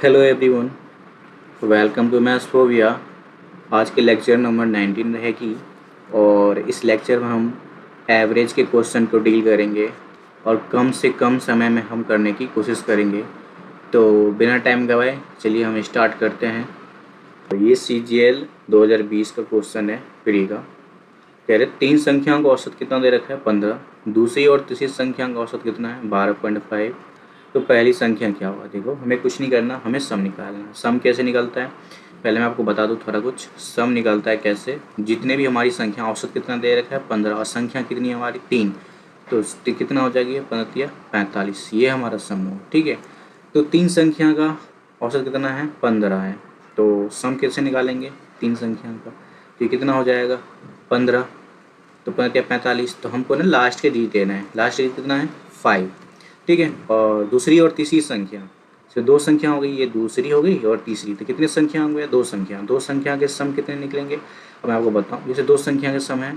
Hello everyone, welcome to maths phobia. आज के lecture number 19 रहेगी और इस लेक्चर में हम एवरेज के क्वेश्चन को डील करेंगे और कम से कम समय में हम करने की कोशिश करेंगे। तो बिना टाइम गवाए चलिए हम स्टार्ट करते हैं। तो ये CGL 2020 का क्वेश्चन है प्री का। कह रहे 3 संख्याओं का औसत कितना दे रखा है 15, दूसरी और तीसरी संख्या का औसत कितना है 12.5। तो पहली संख्या क्या होगा? देखो हमें कुछ नहीं करना, हमें सम निकालना है। सम कैसे निकलता है पहले मैं आपको बता दूं थोड़ा कुछ। सम निकलता है कैसे, जितने भी हमारी संख्या औसत कितना दे रखा है 15 और संख्या कितनी है हमारी 3, तो कितना हो जाएगी 15 45, ये हमारा सम होगा। ठीक है, तो 3 संख्या का औसत कितना है 15 है, तो सम कैसे निकालेंगे 3 संख्या का? तो कितना हो जाएगा 15, तो 15 45, तो हमको ना लास्ट के डिजिट लेना है। लास्ट डिजिट कितना है 5। ठीक है, और दूसरी और तीसरी संख्या से 2 संख्या हो गई, ये दूसरी हो गई और तीसरी, तो कितने संख्या होंगे 2 संख्या। 2 संख्या के सम कितने निकलेंगे अब मैं आपको बताऊँ। जैसे 2 संख्या के सम है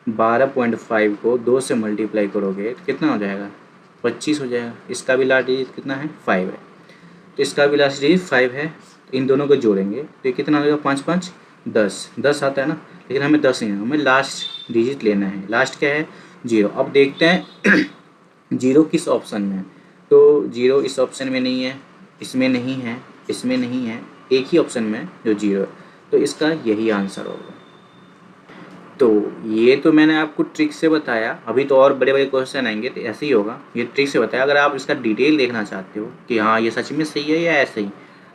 12.5 को 2 से मल्टीप्लाई करोगे तो कितना हो जाएगा 25 हो जाएगा। इसका भी लास्ट डिजिट कितना है 5 है, तो इसका भी लास्ट डिजिट 5 है। तो इन दोनों को जोड़ेंगे तो ये कितना हो जाएगा 5 5 10 आता है ना, लेकिन हमें 10 नहीं, हमें लास्ट डिजिट लेना है। लास्ट क्या है 0। अब देखते हैं 0 किस ऑप्शन में है। तो 0 इस ऑप्शन में नहीं है, इसमें नहीं है, इसमें नहीं है, एक ही ऑप्शन में जो 0 है, तो इसका यही आंसर होगा। तो ये तो मैंने आपको ट्रिक से बताया, अभी तो और बड़े बड़े क्वेश्चन आएंगे तो ऐसे ही होगा। ये ट्रिक से बताया। अगर आप इसका डिटेल देखना चाहते हो कि हाँ ये सच में सही है या ऐसे ही,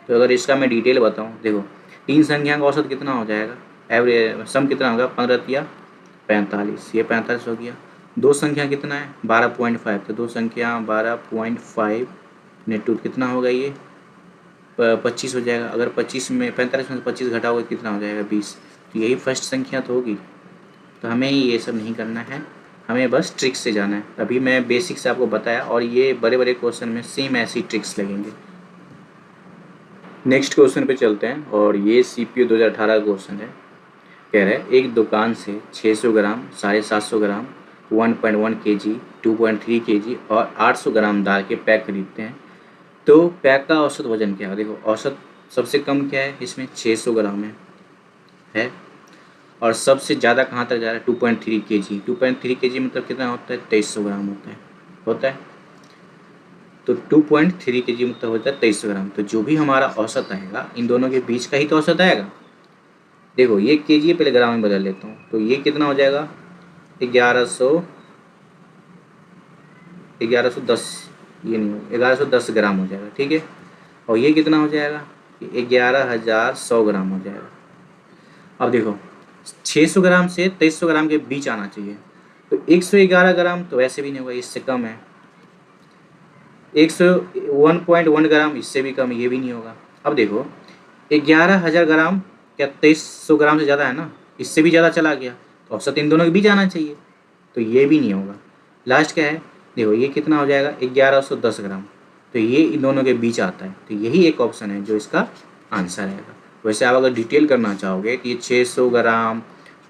तो अगर इसका मैं डिटेल बताऊँ, देखो 3 संख्या का औसत कितना हो जाएगा, एवरेज सम कितना होगा 15 45, ये 45 हो गया। 2 संख्या कितना है 12.5, तो 2 संख्या 12.5 नेट टू कितना होगा ये 25 हो जाएगा। अगर 25 में 45 में 25 घटाओगे कितना हो जाएगा 20, तो यही फर्स्ट संख्या तो होगी। तो हमें ये सब नहीं करना है, हमें बस ट्रिक से जाना है। अभी मैं बेसिक से आपको बताया और ये बड़े बड़े क्वेश्चन में सेम ऐसी ट्रिक्स लगेंगे। नेक्स्ट क्वेश्चन पे चलते हैं और ये CPU 2018 का क्वेश्चन है। कह रहा है एक दुकान से 600 ग्राम 750 ग्राम 1.1 kg 2.3 kg और 800 ग्राम दाल के पैक खरीदते हैं, तो पैक का औसत वजन क्या है? देखो औसत सबसे कम क्या है इसमें 600 ग्राम है और सबसे ज़्यादा कहाँ तक जा रहा है 2.3 kg। 2.3 kg मतलब कितना होता है 2300 ग्राम होता है। तो 2.3 kg मतलब होता है 2300 ग्राम। तो जो भी हमारा औसत आएगा इन दोनों के बीच का ही तो औसत आएगा। देखो ये kg पहले ग्राम में बदल लेता हूँ, तो ये कितना हो जाएगा 1110, ये नहीं हो 1110 ग्राम हो जाएगा। ठीक है, और ये कितना हो जाएगा 11100 ग्राम हो जाएगा। अब देखो 600 ग्राम से 2300 ग्राम के बीच आना चाहिए, तो 111 ग्राम तो वैसे भी नहीं होगा, इससे कम है। 101.1 ग्राम इससे भी कम, ये भी नहीं होगा। अब देखो 11000 ग्राम क्या 2300 ग्राम से ज़्यादा है ना, इससे भी ज़्यादा चला गया, तो औसत इन दोनों के बीच आना चाहिए, तो ये भी नहीं होगा। लास्ट क्या है देखो ये कितना हो जाएगा 1110 ग्राम, तो ये इन दोनों के बीच आता है, तो यही एक ऑप्शन है जो इसका आंसर रहेगा। वैसे आप अगर डिटेल करना चाहोगे तो ये 600 ग्राम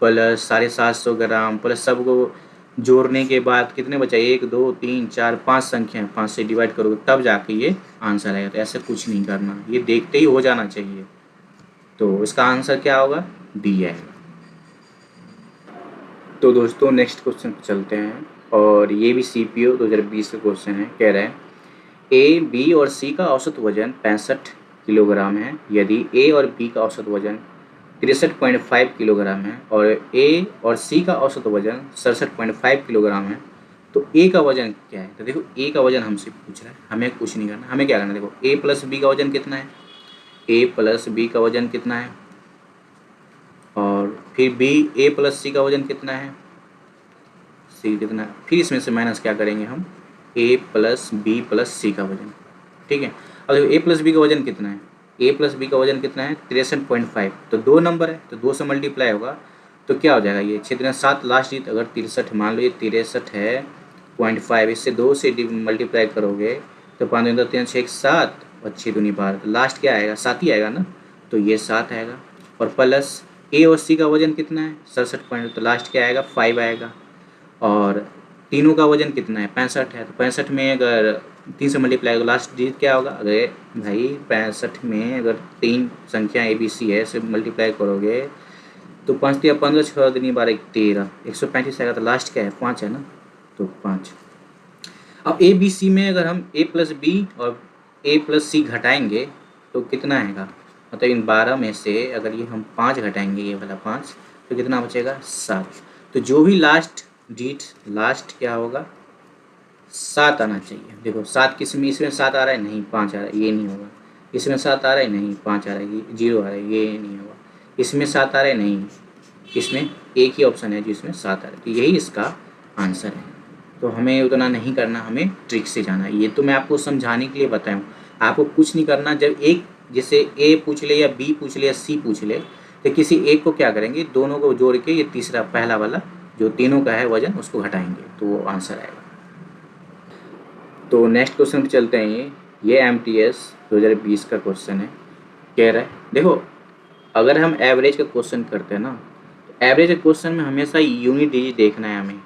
प्लस 750 ग्राम प्लस सबको जोड़ने के बाद कितने बचा 1 2 3 4 5 संख्या है, 5 से डिवाइड करोगे तब जाके ये आंसर आएगा। तो ऐसा कुछ नहीं करना, ये देखते ही हो जाना चाहिए। तो इसका आंसर क्या होगा डी आएगा। तो दोस्तों नेक्स्ट क्वेश्चन पर चलते हैं और ये भी CPU 2020 का क्वेश्चन है। कह रहा है A, B और C का औसत वजन 65 किलोग्राम है, यदि A और B का औसत वजन 63.5 किलोग्राम है और A और C का औसत वजन 67.5 किलोग्राम है, तो A का वजन क्या है? तो देखो A का वजन हमसे पूछ रहा है, हमें कुछ नहीं करना, हमें क्या करना है देखो A प्लस B का वजन कितना है, A प्लस B का वजन कितना है, और फिर A प्लस C का वजन कितना है, C कितना है, फिर इसमें से माइनस क्या करेंगे हम A plus B plus C का वजन। ठीक है, अब देखो A प्लस B का वजन कितना है, A प्लस B का वजन कितना है 63.5, तो 2 नंबर है तो 2 से मल्टीप्लाई होगा, तो क्या हो जाएगा ये 6 7 लास्ट डिजिट, अगर 63 मान लो ये 63 है 0.5, इससे 2 से मल्टीप्लाई करोगे तो 5 2 3 6 7 और 6 दूनी 12, तो लास्ट क्या आएगा 7 ही आएगा ना, तो ये 7 आएगा। और प्लस A और C का वजन कितना है 67, तो लास्ट क्या आएगा 5 आएगा। और तीनों का वजन कितना है 65 है, तो 65 में अगर 3 से मल्टीप्लाई होगा, लास्ट डिजिट क्या होगा? अरे भाई 65 में अगर 3 संख्या ABC है, इसे मल्टीप्लाई करोगे तो 5 या 15, 6 दूनी 12, 13, 135 आएगा। तो लास्ट क्या है? 5 है ना, तो 5। अब ABC में अगर हम A प्लस B और A प्लस C घटाएंगे तो कितना आएगा? मतलब इन 12 में से अगर ये हम 5 घटाएंगे, ये वाला 5, तो कितना बचेगा? 7। तो जो भी लास्ट डिजिट, लास्ट क्या होगा? 7 आना चाहिए। देखो 7 किस में, इसमें 7 आ रहा है? नहीं, 5 आ रहा है, ये नहीं होगा। इसमें 7 आ रहा है? नहीं, 5 आ रहा है, ये 0 आ रहा है, ये नहीं होगा। इसमें 7 आ रहा है? नहीं, इसमें एक ही ऑप्शन है जिसमें 7 आ रहा है, तो यही इसका आंसर है। तो हमें उतना नहीं करना, हमें ट्रिक से जाना है। ये तो मैं आपको समझाने के लिए बताया हूँ, आपको कुछ नहीं करना। जब एक जैसे A पूछ ले या B पूछ ले या C पूछ ले, तो किसी एक को क्या करेंगे? दोनों को जोड़ के ये तीसरा पहला वाला जो तीनों का है वजन, उसको घटाएंगे तो वो आंसर आएगा। तो नेक्स्ट क्वेश्चन पे चलते हैं। ये MTS 2020 का क्वेश्चन है। कह रहा है, देखो अगर हम एवरेज का क्वेश्चन करते हैं ना, तो एवरेज के क्वेश्चन में हमेशा यूनिट डिजिट देखना है हमें,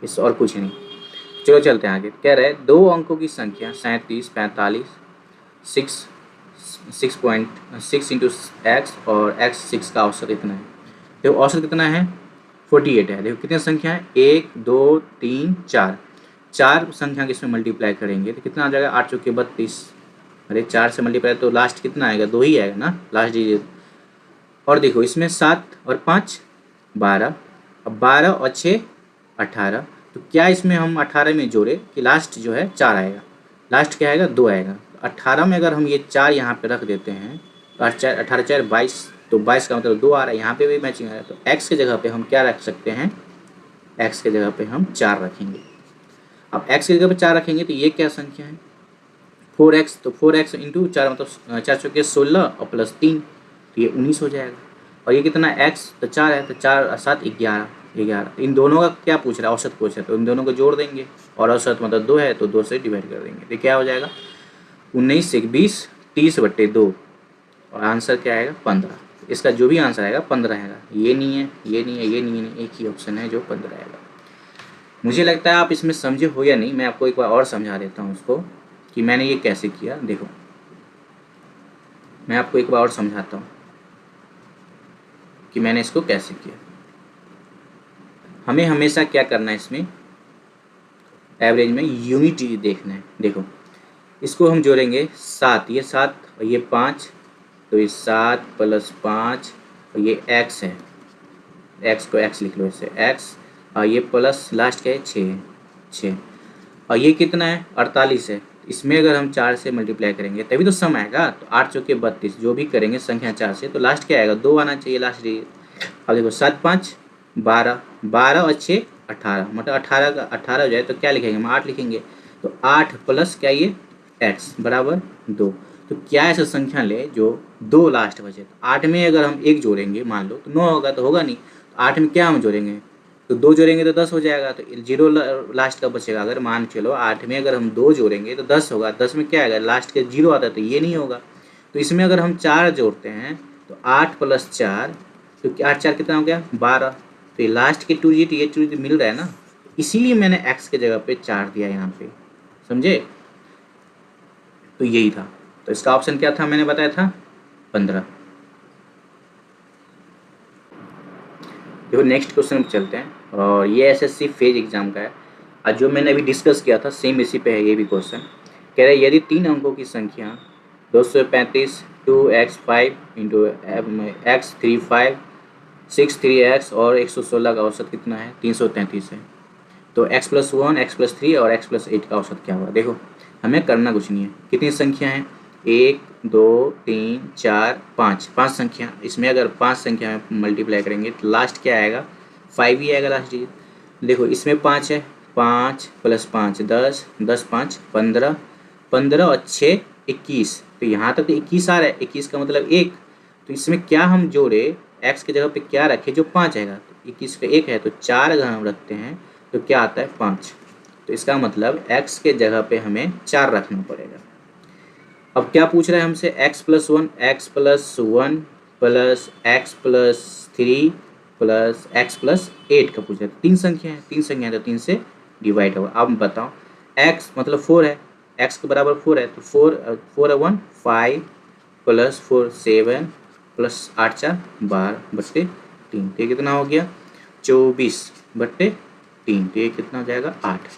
इस और कुछ नहीं। चलो चलते हैं आगे। कह रहा है 2 अंकों की संख्या 37, 45, 6 इंटू एक्स और x6 का औसत कितना है? देखो औसत कितना है? 48 है। देखो कितनी संख्या है? 1, 2, 3, 4। 4 संख्या के इसमें मल्टीप्लाई करेंगे तो कितना आ जाएगा? 8 चौके 32। अरे 4 से मल्टीप्लाई तो लास्ट कितना आएगा? 2 ही आएगा ना लास्ट डिजिट। और देखो इसमें 7 और 5 12, अब 12 और 6 18। तो क्या इसमें हम 18 में जोड़े कि लास्ट जो है 4 आएगा? लास्ट क्या आएगा? 2 आएगा। 18 में अगर हम ये 4 यहाँ पे रख देते हैं तो 18 4 22, तो 22 का मतलब 2 आ रहा है। यहाँ पे भी मैचिंग आ रहा है, तो x के जगह पे हम क्या रख सकते हैं? x के जगह पे हम 4 रखेंगे। अब x की जगह पे 4 रखेंगे तो ये क्या संख्या है? 4x। तो 4x इंटू 4 मतलब 4 चौके 16 और प्लस 3, तो ये 19 हो जाएगा। और ये कितना x? तो 4 है, तो 4 और 7 11। इन दोनों का क्या पूछ रहा है? औसत पूछ रहा है, तो इन दोनों को जोड़ देंगे और औसत मतलब 2 है तो 2 से डिवाइड कर देंगे, तो क्या हो जाएगा? 19 से 20, 30/2 और आंसर क्या आएगा? 15। इसका जो भी आंसर आएगा 15 आएगा। ये नहीं है, ये नहीं है, ये नहीं है, एक ही ऑप्शन है जो 15 आएगा। मुझे लगता है आप इसमें समझे हो या नहीं। मैं आपको एक बार और समझा देता हूँ उसको कि मैंने ये कैसे किया। देखो मैं आपको एक बार और समझाता हूँ कि मैंने इसको कैसे किया। हमें हमेशा क्या करना है, इसमें एवरेज में यूनिट डिजिट देखना है। देखो इसको हम जोड़ेंगे 7, ये 7 और ये 5, तो ये 7 + 5 और ये x है, x को x लिख लो इससे x, और ये प्लस लास्ट क्या है? 6 और ये कितना है? 48 है। इसमें अगर हम 4 से मल्टीप्लाई करेंगे तभी तो सम आएगा। तो 8 चौके 32, जो भी करेंगे संख्या 4 से, तो लास्ट क्या आएगा? 2 आना चाहिए लास्ट डिजिट। अब देखो 7 5 12, 12 और 6 18, मतलब 18 का 18 हो जाए तो क्या लिखेंगे? हम 8 लिखेंगे। तो 8 प्लस क्या ये x बराबर 2। तो क्या ऐसा संख्या ले जो 2 लास्ट बचे? तो 8 में अगर हम 1 जोड़ेंगे मान लो तो 9 होगा, तो होगा नहीं। तो 8 में क्या हम जोड़ेंगे? तो 2 जोड़ेंगे तो 10 हो जाएगा, तो 0 लास्ट का बचेगा। अगर मान चलो 8 में अगर हम 2 जोड़ेंगे तो 10 होगा, 10 में क्या आएगा? लास्ट के 0 आता है, तो ये नहीं होगा। तो इसमें अगर हम 4 जोड़ते हैं तो 8 + 4, तो 8 4 कितना हो गया? 12। तो ये लास्ट के 2 डिजिट, ये 2 डिजिट मिल रहा है ना, इसीलिए मैंने x के जगह पे 4 दिया यहाँ पे, समझे? तो यही था। तो इसका ऑप्शन क्या था? मैंने बताया था 15। देखो नेक्स्ट क्वेश्चन पे चलते हैं, और ये SSC फेज एग्जाम का है, और जो मैंने अभी डिस्कस किया था सेम इसी पे है ये भी क्वेश्चन। कह रहे यदि 3 अंकों की संख्या 235, 2x5 इंटू x35, 63x और 116 का औसत कितना है? 333 है। तो x+1, x+3 और x+8 का औसत क्या होगा? देखो हमें करना कुछ नहीं है। कितनी संख्या है? 1 2 3 4 5, 5 संख्या। इसमें अगर 5 संख्या में मल्टीप्लाई करेंगे तो लास्ट क्या आएगा? 5 ही आएगा लास्ट डिजिट। देखो इसमें 5 है, 5 + 5 10, 10 5 15, 15 और 6 21। तो यहाँ तक तो 21 आ रहा है, 21 का मतलब 1। तो इसमें क्या हम जोड़े? x के जगह पे क्या रखे जो 5 आएगा? तो 21 का 1 है, तो 4 अगर हम रखते हैं तो क्या आता है? 5। तो इसका मतलब x के जगह पे हमें 4 रखना पड़ेगा। अब क्या पूछ रहा है हमसे? x+1, x+1 plus x+3 plus x+8 का पूछ रहा है। 3 संख्या है, 3 संख्या है तो 3 से डिवाइड होगा। अब बताओ x मतलब 4 है, एक्स के बराबर 4 है तो 4 1 5 प्लस 4 7 प्लस 8 4 12/3। तो ये कितना हो गया 24/3। तो ये कितना हो जाएगा 8।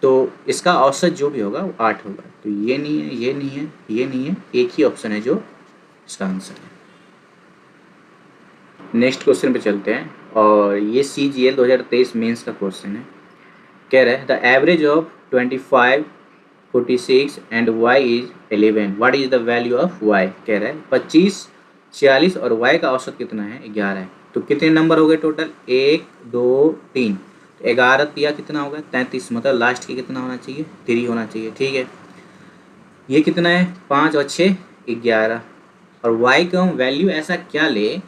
तो इसका औसत जो भी होगा वो 8 होगा। तो ये नहीं है, ये नहीं है, ये नहीं है, एक ही ऑप्शन है जो इसका आंसर है। नेक्स्ट क्वेश्चन पे चलते हैं और ये CGL 2023 मेंस का क्वेश्चन है। कह रहा है the average of 25 46 and y is 11, what is the value of y। कह रहा है 25 46 और y का औसत कितना है 11 है। तो कितने नंबर हो गए टोटल 1 2 3, 11 तिया कितना होगा 33, मतलब लास्ट के कितना होना चाहिए 3 होना चाहिए। ठीक है, ये कितना है 5 और 6 11, और y का हम वैल्यू ऐसा क्या ले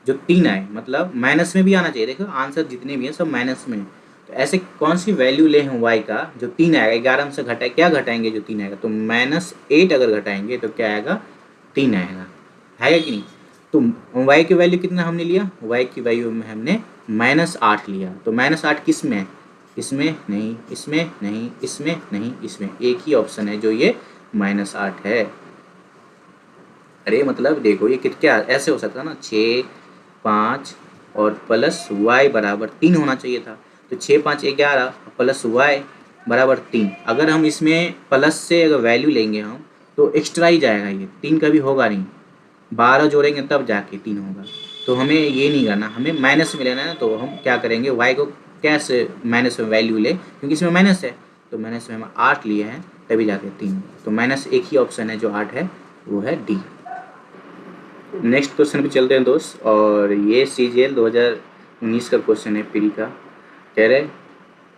जो 3 आए, मतलब माइनस में भी आना चाहिए। देखो आंसर जितने भी हैं सब माइनस में, तो ऐसे कौन सी वैल्यू ले हम y का जो 3 आएगा। 11 में से घटाए क्या घटाएंगे जो 3 आएगा, तो -8 अगर घटाएंगे तो क्या आएगा 3 आएगा, है कि नहीं। तो y की वैल्यू कितना हमने लिया, y की वैल्यू में हमने -8 लिया। तो -8 किस में है, इसमें नहीं, इसमें नहीं, इसमें नहीं, इसमें, एक ही ऑप्शन है जो ये -8 है। अरे मतलब देखो ये क्या ऐसे हो सकता है ना, 6 5 और प्लस y बराबर 3 होना चाहिए था। तो 6 5 11 प्लस y बराबर 3। अगर हम इसमें प्लस से अगर वैल्यू लेंगे हम तो एक्स्ट्रा ही जाएगा, ये 3 कभी होगा नहीं, 12 जोड़ेंगे तब जाके 3 होगा। तो हमें ये नहीं करना, हमें माइनस में लेना है। तो हम क्या करेंगे y को कैसे माइनस में वैल्यू ले, क्योंकि इसमें माइनस है तो माइनस में हम 8 लिए हैं तभी जाके 3। तो माइनस एक ही ऑप्शन है जो 8 है, वो है डी। नेक्स्ट क्वेश्चन पे चलते हैं दोस्त, और ये CGL 2019 का क्वेश्चन है प्री का। कह रहे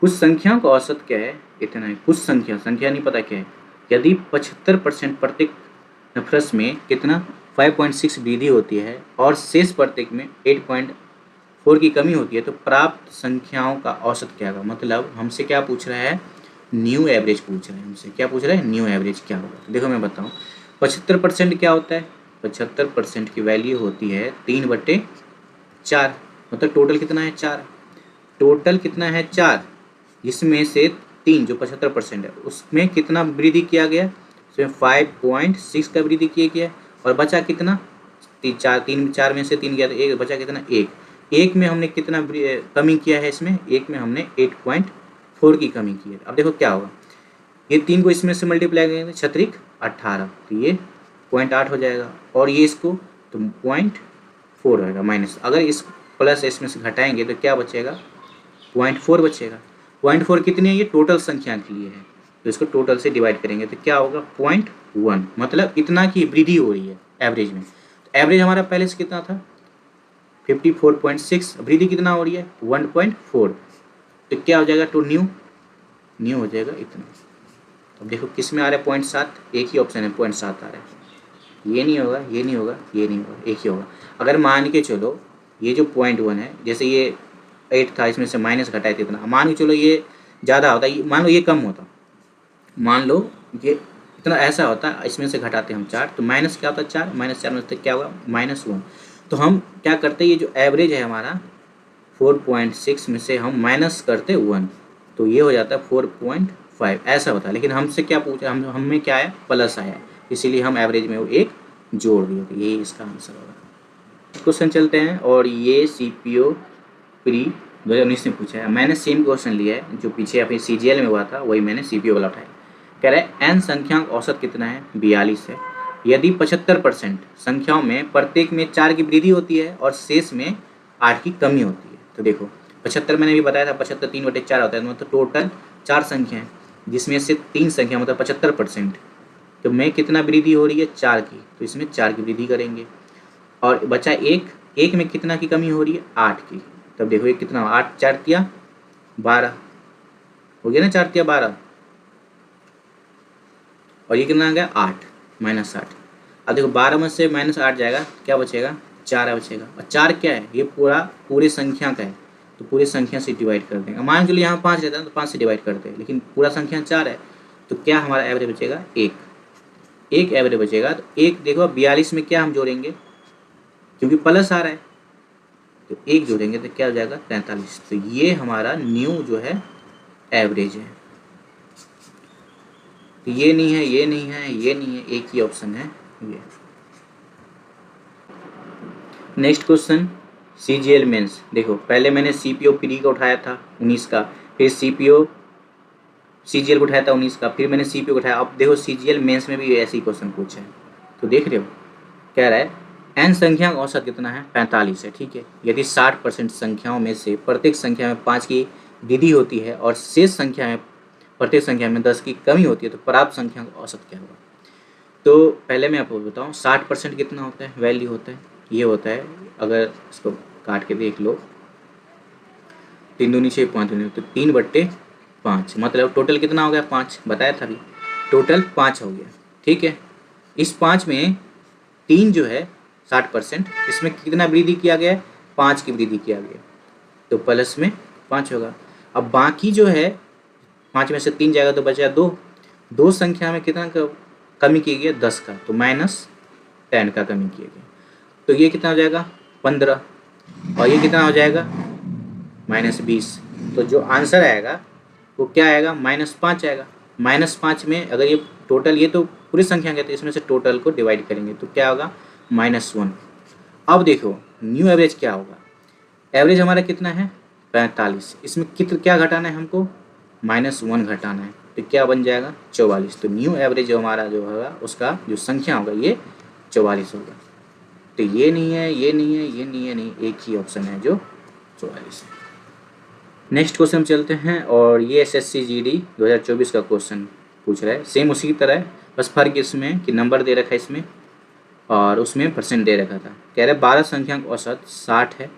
कुछ संख्याओं का औसत क्या है, इतना है। कुछ संख्या नहीं पता क्या है। यदि 75% प्रत्येक नफरस में कितना 5.6 वृद्धि होती है और शेष प्रत्येक में 8.4 की कमी होती है तो प्राप्त संख्याओं का औसत क्या होगा। मतलब हमसे क्या पूछ रहा है, न्यू एवरेज पूछ रहा है हमसे। क्या पूछ रहा है, न्यू एवरेज क्या होगा। तो देखो मैं बताऊँ 75% क्या होता है, 75% की वैल्यू होती है 3/4, मतलब टोटल कितना है 4, टोटल कितना है 4, इसमें से 3 जो 75% है उसमें कितना वृद्धि किया गया, उसमें 5.6 का वृद्धि किया गया, और बचा कितना 4 में से 3 गया तो एक बचा कितना 1 में हमने कितना कमी किया है, इसमें 1 में हमने 8.4 की कमी की है। अब देखो क्या होगा, ये 3 को इसमें से मल्टीप्लाई करेंगे 18, तो ये 0.8 हो जाएगा, और ये इसको तो 0.4 होगा माइनस। अगर इस प्लस इसमें से घटाएंगे तो क्या बचेगा 0.4 बचेगा। 0.4 कितनी है, ये टोटल संख्या के लिए है, तो इसको टोटल से डिवाइड करेंगे तो क्या होगा 0.1, मतलब इतना की वृद्धि हो रही है एवरेज में। तो एवरेज हमारा पहले से कितना था 54.6, वृद्धि कितना हो रही है 1.4, तो क्या हो जाएगा तो न्यू हो जाएगा इतना। अब देखो किस में आ रहा है 0.7, एक ही ऑप्शन है 0.7 आ रहा है। ये नहीं होगा, ये नहीं होगा, ये नहीं होगा, एक ही होगा। अगर मान के चलो ये जो 0.1 है, जैसे ये 8 था इसमें से माइनस घटाए थे इतना, मान के चलो ये ज़्यादा होता, मान लो ये कम होता, मान लो ये इतना ऐसा होता, इसमें से घटाते हम 4 तो माइनस क्या होता 4, -4 में से क्या होगा -1। तो हम क्या करते, ये जो एवरेज है हमारा 4.6 में से हम माइनस करते 1 तो ये हो जाता है 4.5, ऐसा होता है। लेकिन हमसे क्या पूछा, हमें क्या आया प्लस आया, इसीलिए हम एवरेज में वो एक जोड़ दिए, तो यही इसका आंसर होगा। क्वेश्चन चलते हैं, और ये CPO प्री 2019 में पूछा है। मैंने सेम क्वेश्चन लिया है जो पीछे अपनी CGL में हुआ था, वही मैंने CPO वाला उठाया। कह रहा है n संख्याओं का औसत कितना है 42 है। यदि 75% संख्याओं में प्रत्येक में 4 की वृद्धि होती है और शेष में 8 की कमी होती है। तो देखो 75 मैंने भी बताया था 75 3/4 होता है, मतलब टोटल 4 संख्या है जिसमें से 3 संख्या मतलब 75%, तो में कितना वृद्धि हो रही है 4 की, तो इसमें 4 की वृद्धि करेंगे, और बचा 1 में कितना की कमी हो रही है 8 की। तब देखो ये कितना 8 4 तिया 12 हो गया ना, 4 तिया 12, और ये कितना आ गया 8 -8। अब देखो 12 में से -8 जाएगा क्या बचेगा 4 बचेगा, और 4 क्या है ये पूरे संख्या का है, तो पूरे संख्या से डिवाइड कर देंगे। मान के लिए यहाँ 5 रहता है तो 5 से डिवाइड करते हैं, लेकिन पूरा संख्या 4 है तो क्या हमारा एवरेज बचेगा 1 एवरेज बचेगा। तो 1 देखो 42 में क्या हम जोड़ेंगे, क्योंकि प्लस आ रहा है तो 1 जोड़ेंगे तो क्या हो जाएगा 43। तो ये हमारा न्यू जो है एवरेज है। तो ये नहीं है, ये नहीं है, ये नहीं है, एक ही ऑप्शन है ये। Next question, CGL mains. देखो पहले मैंने CPO प्री का उठाया था 19 का, फिर CGL को उठाया था 19 का, फिर मैंने CPO को उठाया। अब देखो CGL मेंस में भी ऐसे ही क्वेश्चन पूछा है। तो देख रहे हो कह रहा है n संख्या का औसत कितना है, 45 है। ठीक है, यदि 60% संख्याओं में से प्रत्येक संख्या में 5 की वृद्धि होती है और शेष संख्या में प्रत्येक संख्या में 10 की कमी होती है तो प्राप्त संख्या का औसत क्या होगा। तो पहले मैं आपको बताऊँ 60% कितना होता है, वैल्यू होता है, ये होता है, अगर इसको काट के देख लो, 3 दूनी 6 5 दूनी, तो 3/5, मतलब टोटल कितना हो गया, 5 बताया था अभी, टोटल 5 हो गया। ठीक है, इस 5 में 3 जो है 60%, इसमें कितना वृद्धि किया गया है, 5 की वृद्धि किया गया, तो प्लस में 5 होगा। अब बाकी जो है 5 में से 3 जाएगा तो बचा 2, 2 संख्या में कितना कमी की गई है, 10 का, तो -10 का कमी किया गया, तो ये कितना हो जाएगा 15, और ये कितना हो जाएगा -20। तो जो आंसर आएगा वो क्या आएगा, -5 आएगा। -5 में अगर ये टोटल, ये तो पूरी संख्या है तो इसमें से टोटल को डिवाइड करेंगे तो क्या होगा, -1। अब देखो न्यू एवरेज क्या होगा, एवरेज हमारा कितना है 45, इसमें क्या घटाना है हमको, -1 घटाना है, तो क्या बन जाएगा 44। तो न्यू एवरेज जो हमारा जो होगा उसका जो संख्या होगा ये 44 होगा। तो ये नहीं है, ये नहीं है, ये नहीं है, नहीं, एक ही ऑप्शन है जो 44 है। नेक्स्ट क्वेश्चन चलते हैं, और ये SSC GD 2024 का क्वेश्चन पूछ रहा है, सेम उसी की तरह है, बस फर्क इसमें कि नंबर दे रखा है इसमें और उसमें परसेंट दे रखा था। कह रहे 12 संख्या का औसत 60 है,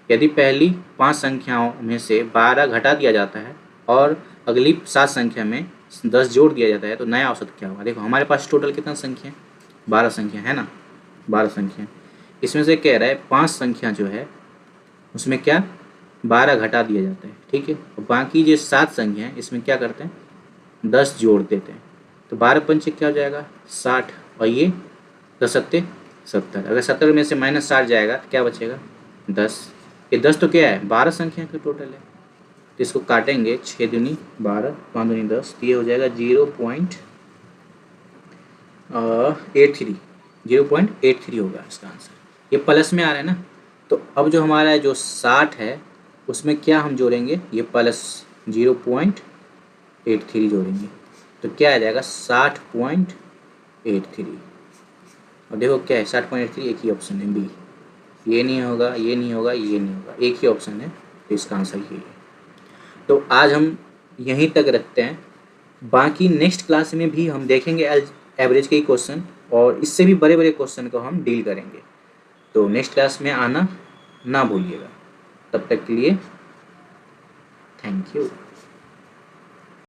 यदि पहली 5 संख्याओं में से 12 घटा दिया जाता है और अगली 7 संख्या में 10 जोड़ दिया जाता है तो नया औसत क्या होगा। देखो हमारे पास टोटल कितना संख्या है, 12 संख्या है ना, 12 संख्या, इसमें से कह रहा है 5 संख्या जो है उसमें क्या 12 घटा दिया जाता है। ठीक है, और बाकी जो 7 संख्या है इसमें क्या करते हैं 10 जोड़ देते हैं, तो 12 पंचे क्या हो जाएगा 60, और ये 10 सत्ते 70, अगर 70 में से -60 जाएगा तो क्या बचेगा 10। ये 10 तो क्या है 12 संख्या का टोटल है, तो इसको काटेंगे 6 दूनी 12 5 दूनी 10, तो ये हो जाएगा 0.83 होगा इसका आंसर। ये प्लस में आ रहा है ना, तो अब जो हमारा जो 60 है उसमें क्या हम जोड़ेंगे, ये प्लस 0.83 जोड़ेंगे, तो क्या आ जाएगा 60.83। और देखो क्या है 60.83, एक ही ऑप्शन है बी, ये नहीं होगा, ये नहीं होगा, ये नहीं होगा, एक ही ऑप्शन है, तो इसका आंसर ये है। तो आज हम यहीं तक रखते हैं, बाकी नेक्स्ट क्लास में भी हम देखेंगे एवरेज के ही क्वेश्चन और इससे भी बड़े बड़े क्वेश्चन को हम डील करेंगे। तो नेक्स्ट क्लास में आना ना भूलिएगा। तब तक के लिए थैंक यू।